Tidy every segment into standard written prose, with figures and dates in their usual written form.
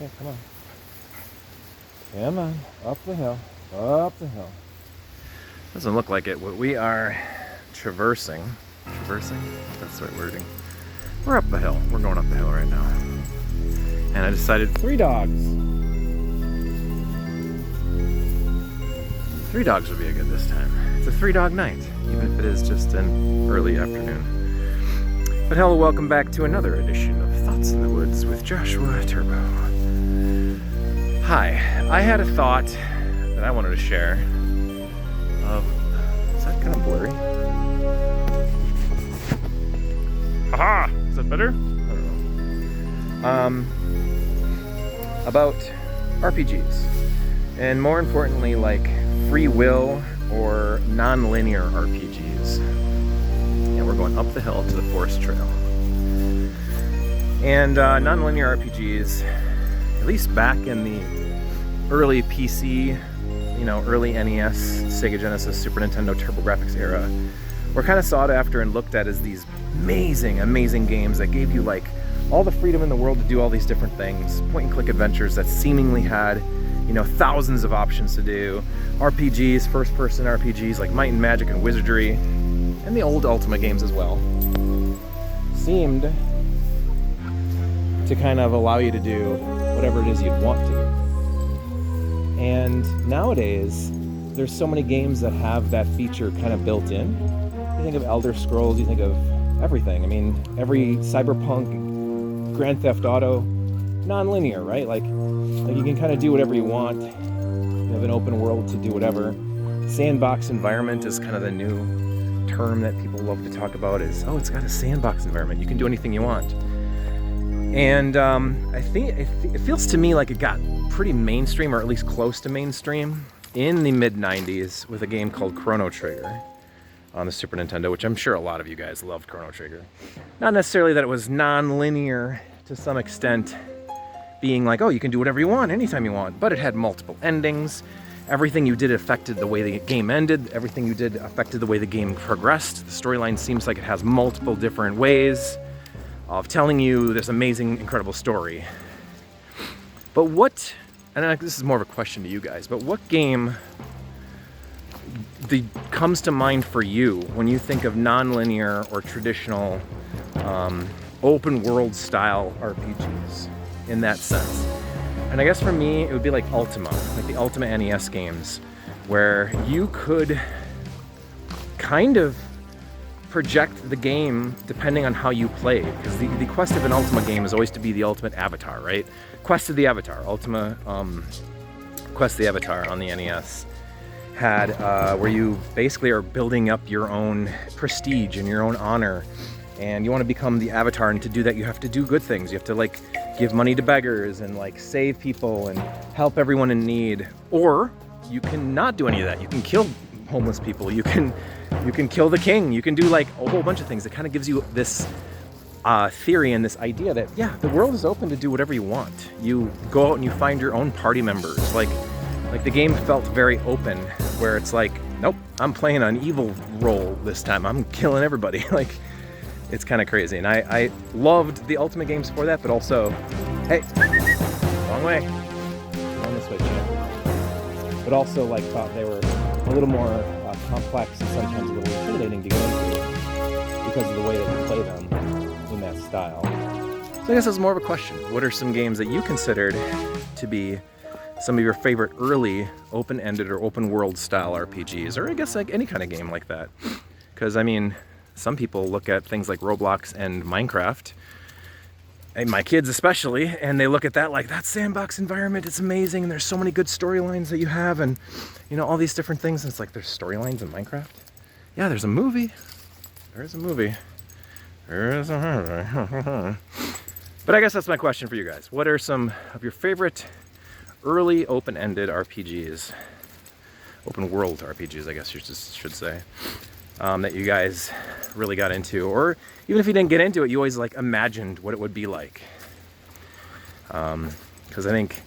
Okay, come on. Come on. Up the hill. Up the hill. Doesn't look like it. What we are traversing. Traversing? That's the right wording. We're up the hill. We're going up the hill right now. And I decided 3 dogs. 3 dogs would be a good this time. It's a 3-dog night, even if it is just an early afternoon. But hello, welcome back to another edition of Thoughts in the Woods with Joshua Turbo. Hi, I had a thought that I wanted to share. Is that kind of blurry? Haha! Is that better? I don't know. About RPGs. And more importantly, like free will or non-linear RPGs. And we're going up the hill to the forest trail. And non-linear RPGs, at least back in the early PC, early NES, Sega Genesis, Super Nintendo, TurboGrafx era, were kind of sought after and looked at as these amazing, amazing games that gave you like all the freedom in the world to do all these different things, point-and-click adventures that seemingly had, thousands of options to do. RPGs, first-person RPGs like Might and Magic and Wizardry, and the old Ultima games as well, seemed to kind of allow you to do whatever it is you'd want to. And nowadays, there's so many games that have that feature kind of built in. You think of Elder Scrolls, you think of everything. I mean, every Cyberpunk, Grand Theft Auto, non-linear, right? Like you can kind of do whatever you want. You have an open world to do whatever. Sandbox environment is kind of the new term that people love to talk about is, it's got a sandbox environment. You can do anything you want. And I think it feels to me like it got pretty mainstream, or at least close to mainstream, in the mid-90s with a game called Chrono Trigger on the Super Nintendo, which I'm sure a lot of you guys loved Chrono Trigger. Not necessarily that it was non-linear to some extent, being like, you can do whatever you want, anytime you want, but it had multiple endings. Everything you did affected the way the game ended. Everything you did affected the way the game progressed. The storyline seems like it has multiple different ways of telling you this amazing, incredible story. But what, and this is more of a question to you guys, but what game comes to mind for you when you think of non-linear or traditional open world style RPGs in that sense? And I guess for me, it would be like Ultima, like the Ultima NES games, where you could kind of project the game depending on how you played. Because the quest of an Ultima game is always to be the ultimate avatar, right? Quest of the Avatar, Ultima Quest of the Avatar on the NES had where you basically are building up your own prestige and your own honor, and you want to become the avatar, and to do that you have to do good things. You have to like give money to beggars and like save people and help everyone in need. Or you can not do any of that. You can kill homeless people. You can kill the king. You can do like a whole bunch of things. It kind of gives you this theory and this idea that, the world is open to do whatever you want. You go out and you find your own party members. Like the game felt very open, where it's like, nope, I'm playing an evil role this time. I'm killing everybody. Like, it's kind of crazy. And I loved the Ultimate games for that, but also, hey, wrong way. On this way, champ. But also like thought they were a little more complex and sometimes a little intimidating to get into because of the way that you play them in that style. So I guess that's more of a question. What are some games that you considered to be some of your favorite early open-ended or open-world style RPGs, or I guess like any kind of game like that? Because I mean, some people look at things like Roblox and Minecraft, and my kids especially, and they look at that like, that sandbox environment, it's amazing, and there's so many good storylines that you have, and all these different things. And it's like, there's storylines in Minecraft? Yeah, there's a movie. There is a movie. There is a movie. But I guess that's my question for you guys. What are some of your favorite early open-ended RPGs? Open world RPGs, I guess you should say. That you guys really got into, or even if you didn't get into it, you always like imagined what it would be like. Because I think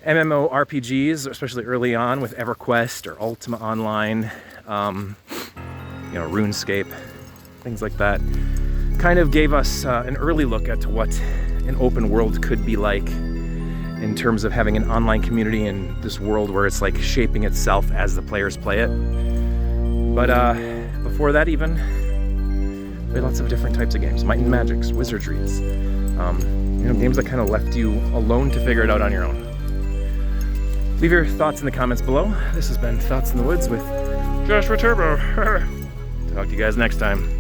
MMORPGs, especially early on with EverQuest or Ultima Online, RuneScape, things like that, kind of gave us an early look at what an open world could be like. in terms of having an online community in this world where it's like shaping itself as the players play it. But before that even, played lots of different types of games. Might and Magics, Wizardries, games that kind of left you alone to figure it out on your own. Leave your thoughts in the comments below. This has been Thoughts in the Woods with Joshua Turbo. Talk to you guys next time.